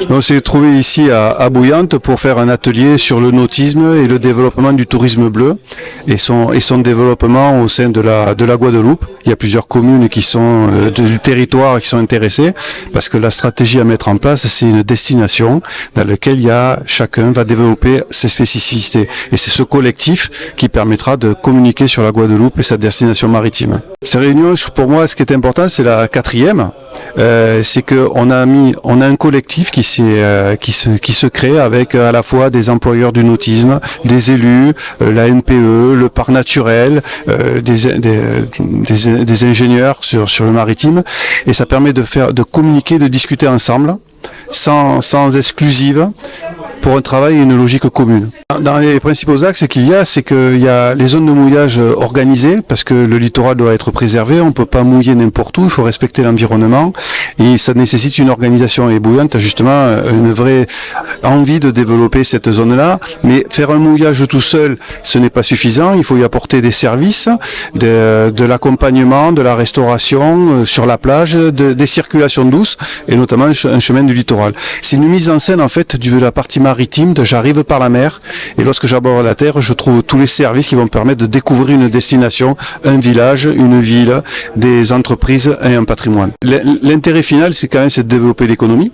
On s'est trouvé ici à Bouillante pour faire un atelier sur le nautisme et le développement du tourisme bleu et son développement au sein de la Guadeloupe. Il y a plusieurs communes qui sont du territoire qui sont intéressées parce que la stratégie à mettre en place, c'est une destination dans laquelle chacun va développer ses spécificités. Et c'est ce collectif qui permettra de communiquer sur la Guadeloupe et sa destination maritime. Ces réunions, pour moi, ce qui est important, c'est la 4e. C'est qu'on a un collectif qui se crée avec à la fois des employeurs du nautisme, des élus, la NPE, le parc naturel, des ingénieurs sur le maritime, et ça permet de communiquer, de discuter ensemble, sans exclusive, pour un travail et une logique commune. Dans les principaux axes qu'il y a, c'est qu'il y a les zones de mouillage organisées, parce que le littoral doit être préservé, on ne peut pas mouiller n'importe où, il faut respecter l'environnement, et ça nécessite une organisation. Et Bouillante a justement une vraie envie de développer cette zone-là, mais faire un mouillage tout seul, ce n'est pas suffisant, il faut y apporter des services, de l'accompagnement, de la restauration sur la plage, des circulations douces, et notamment un chemin du littoral. C'est une mise en scène en fait de la partie maritime, j'arrive par la mer, et lorsque j'aborde la terre, je trouve tous les services qui vont me permettre de découvrir une destination, un village, une ville, des entreprises et un patrimoine. L'intérêt final, c'est quand même de développer l'économie.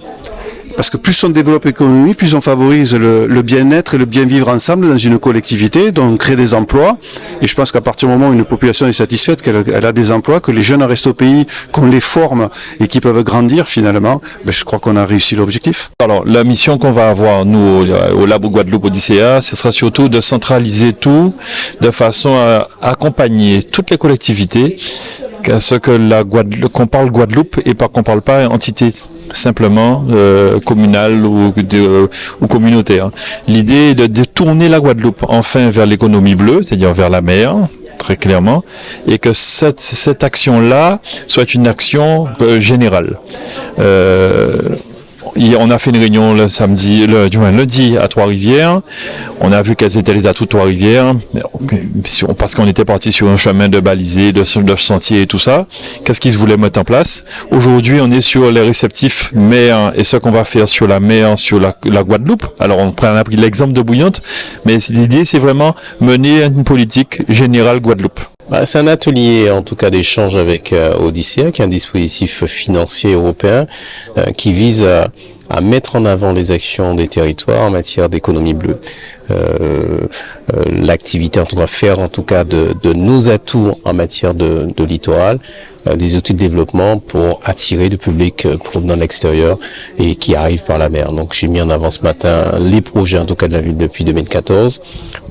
Parce que plus on développe l'économie, plus on favorise le bien-être et le bien-vivre ensemble dans une collectivité, donc on crée des emplois. Et je pense qu'à partir du moment où une population est satisfaite, qu'elle a des emplois, que les jeunes restent au pays, qu'on les forme et qu'ils peuvent grandir finalement, je crois qu'on a réussi l'objectif. Alors la mission qu'on va avoir, nous, au Labo Guadeloupe Odyssea, ce sera surtout de centraliser tout de façon à accompagner toutes les collectivités, ce que qu'on parle Guadeloupe et pas qu'on parle pas entité simplement communale ou communautaire. L'idée est de tourner la Guadeloupe enfin vers l'économie bleue, c'est-à-dire vers la mer, très clairement, et que cette action-là soit une action générale. On a fait une réunion lundi à Trois-Rivières. On a vu quels étaient les atouts de Trois-Rivières, parce qu'on était parti sur un chemin de balisé, de sentier et tout ça. Qu'est-ce qu'ils voulaient mettre en place? Aujourd'hui, on est sur les réceptifs mer et ce qu'on va faire sur la mer, sur la Guadeloupe. Alors, on a pris l'exemple de Bouillante, mais l'idée, c'est vraiment mener une politique générale Guadeloupe. C'est un atelier, en tout cas, d'échange avec Odyssea, qui est un dispositif financier européen qui vise à mettre en avant les actions des territoires en matière d'économie bleue. L'activité, on va faire en tout cas de nos atouts en matière de littoral, des outils de développement pour attirer du public provenant de l'extérieur et qui arrive par la mer. Donc j'ai mis en avant ce matin les projets, en tout cas de la ville depuis 2014,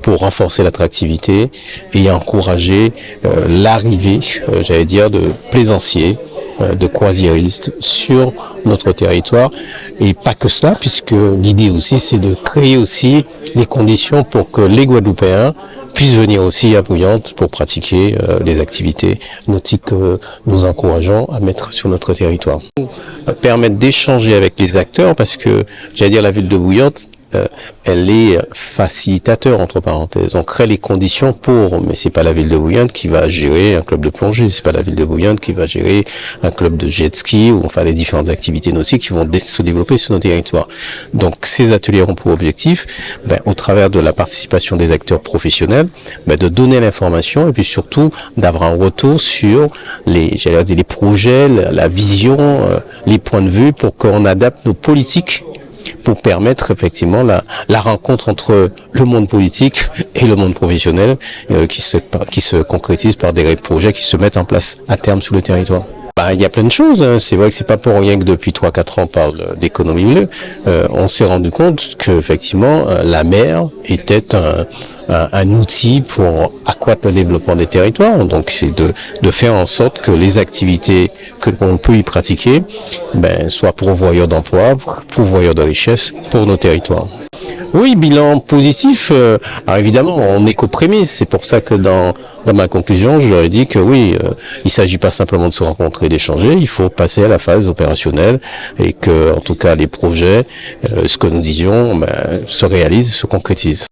pour renforcer l'attractivité et encourager l'arrivée, de plaisanciers, de croisiéristes sur notre territoire. Et pas que cela, puisque l'idée aussi, c'est de créer aussi les conditions pour que les Guadeloupéens puissent venir aussi à Bouillante pour pratiquer les activités nautiques que nous encourageons à mettre sur notre territoire. Permettre d'échanger avec les acteurs, parce que, la ville de Bouillante, elle est facilitateur, entre parenthèses. On crée les conditions pour, mais c'est pas la ville de Bouillante qui va gérer un club de plongée, c'est pas la ville de Bouillante qui va gérer un club de jet ski ou les différentes activités nautiques qui vont se développer sur nos territoires. Donc ces ateliers ont pour objectif, au travers de la participation des acteurs professionnels, de donner l'information et puis surtout d'avoir un retour sur les projets, la vision, les points de vue pour qu'on adapte nos politiques pour permettre effectivement la rencontre entre le monde politique et le monde professionnel qui se concrétise par des projets qui se mettent en place à terme sur le territoire. Il y a plein de choses, hein. C'est vrai que c'est pas pour rien que depuis 3-4 ans on parle d'économie bleue. On s'est rendu compte que effectivement la mer était un outil pour accroître le développement des territoires. Donc c'est de faire en sorte que les activités que l'on peut y pratiquer soient pourvoyeurs d'emplois, pourvoyeurs de richesses pour nos territoires. Oui, bilan positif. Alors évidemment, on est qu'aux prémices. C'est pour ça que dans ma conclusion, je leur ai dit que oui, il s'agit pas simplement de se rencontrer et d'échanger. Il faut passer à la phase opérationnelle et que, en tout cas, les projets, ce que nous disions, se réalisent, se concrétisent.